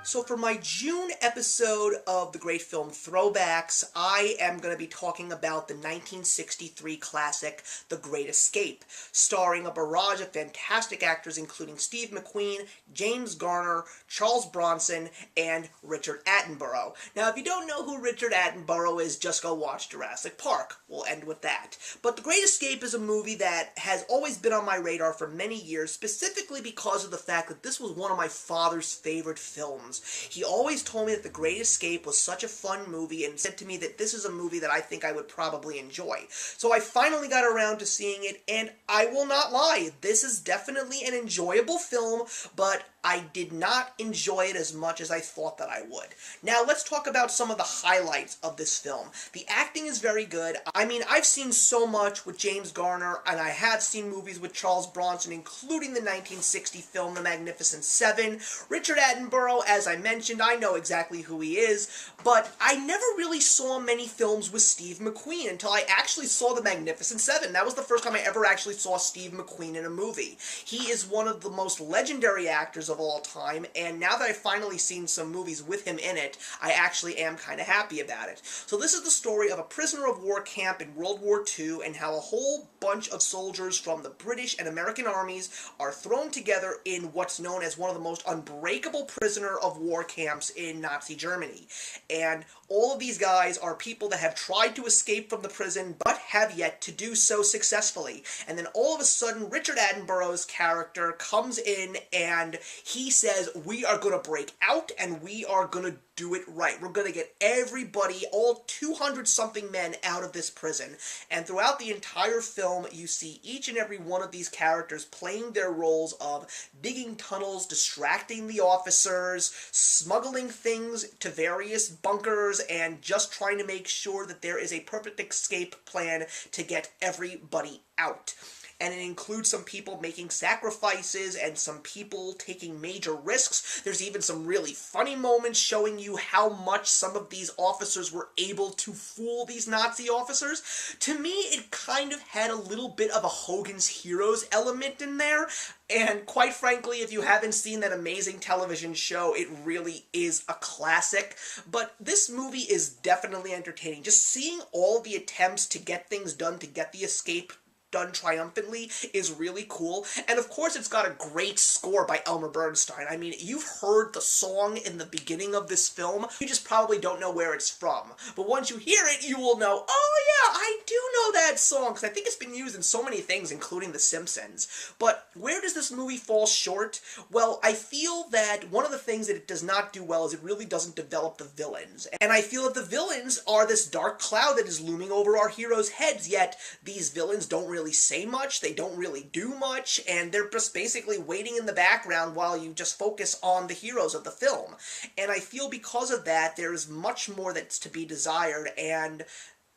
So for my June episode of the Great Film Throwbacks, I am going to be talking about the 1963 classic, The Great Escape, starring a barrage of fantastic actors including Steve McQueen, James Garner, Charles Bronson, and Richard Attenborough. Now, if you don't know who Richard Attenborough is, just go watch Jurassic Park. We'll end with that. But The Great Escape is a movie that has always been on my radar for many years, specifically because of the fact that this was one of my father's favorite films. He always told me that The Great Escape was such a fun movie and said to me that this is a movie that I think I would probably enjoy. So I finally got around to seeing it, and I will not lie, this is definitely an enjoyable film, but I did not enjoy it as much as I thought that I would. Now, let's talk about some of the highlights of this film. The acting is very good. I mean, I've seen so much with James Garner, and I have seen movies with Charles Bronson, including the 1960 film The Magnificent Seven. Richard Attenborough, as I mentioned, I know exactly who he is, but I never really saw many films with Steve McQueen until I actually saw The Magnificent Seven. That was the first time I ever actually saw Steve McQueen in a movie. He is one of the most legendary actors of all time, and now that I've finally seen some movies with him in it, I actually am kind of happy about it. So this is the story of a prisoner of war camp in World War II, and how a whole bunch of soldiers from the British and American armies are thrown together in what's known as one of the most unbreakable prisoner of war camps in Nazi Germany. And all of these guys are people that have tried to escape from the prison, but have yet to do so successfully. And then all of a sudden, Richard Attenborough's character comes in and he says, we are going to break out and we are going to do it right. We're going to get everybody, all 200-something men, out of this prison. And throughout the entire film, you see each and every one of these characters playing their roles of digging tunnels, distracting the officers, smuggling things to various bunkers, and just trying to make sure that there is a perfect escape plan to get everybody out. And it includes some people making sacrifices and some people taking major risks. There's even some really funny moments showing you how much some of these officers were able to fool these Nazi officers. To me, it kind of had a little bit of a Hogan's Heroes element in there. And quite frankly, if you haven't seen that amazing television show, it really is a classic. But this movie is definitely entertaining. Just seeing all the attempts to get things done, to get the escape done triumphantly, is really cool. And of course it's got a great score by Elmer Bernstein. I mean, you've heard the song in the beginning of this film, you just probably don't know where it's from. But once you hear it, you will know, oh yeah, I do know that song, because I think it's been used in so many things, including The Simpsons. But where does this movie fall short? Well, I feel that one of the things that it does not do well is it really doesn't develop the villains. And I feel that the villains are this dark cloud that is looming over our heroes' heads, yet these villains don't really say much, they don't really do much, and they're just basically waiting in the background while you just focus on the heroes of the film. And I feel because of that, there's much more that's to be desired, and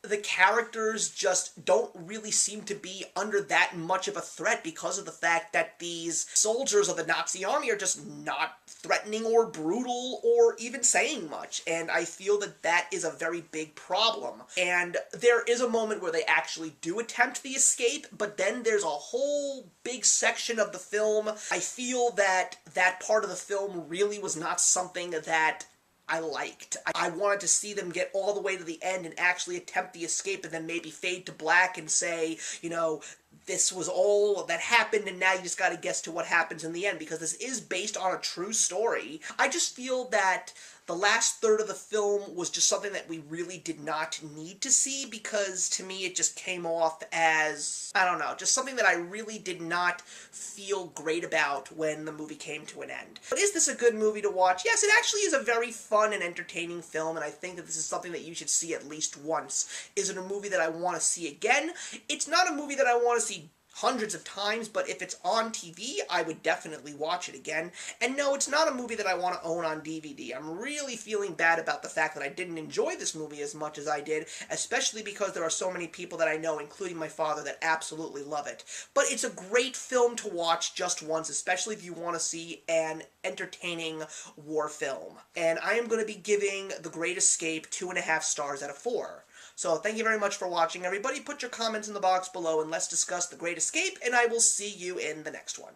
the characters just don't really seem to be under that much of a threat because of the fact that these soldiers of the Nazi army are just not threatening or brutal or even saying much. And I feel that that is a very big problem. And there is a moment where they actually do attempt the escape, but then there's a whole big section of the film. I feel that that part of the film really was not something that I liked. I wanted to see them get all the way to the end and actually attempt the escape and then maybe fade to black and say, you know, this was all that happened and now you just gotta guess to what happens in the end, because this is based on a true story. I just feel that the last third of the film was just something that we really did not need to see, because to me it just came off as, I don't know, just something that I really did not feel great about when the movie came to an end. But is this a good movie to watch? Yes, it actually is a very fun and entertaining film, and I think that this is something that you should see at least once. Is it a movie that I want to see again? It's not a movie that I want to see hundreds of times, but if it's on TV, I would definitely watch it again. And no, it's not a movie that I want to own on DVD. I'm really feeling bad about the fact that I didn't enjoy this movie as much as I did, especially because there are so many people that I know, including my father, that absolutely love it. But it's a great film to watch just once, especially if you want to see an entertaining war film. And I am going to be giving The Great Escape 2.5 stars out of 4. So thank you very much for watching, everybody. Put your comments in the box below and let's discuss The Great Escape, and I will see you in the next one.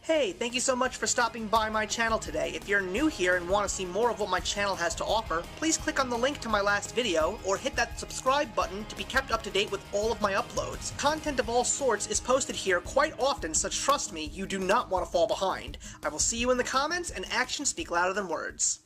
Hey, thank you so much for stopping by my channel today. If you're new here and want to see more of what my channel has to offer, please click on the link to my last video, or hit that subscribe button to be kept up to date with all of my uploads. Content of all sorts is posted here quite often, so trust me, you do not want to fall behind. I will see you in the comments, and actions speak louder than words.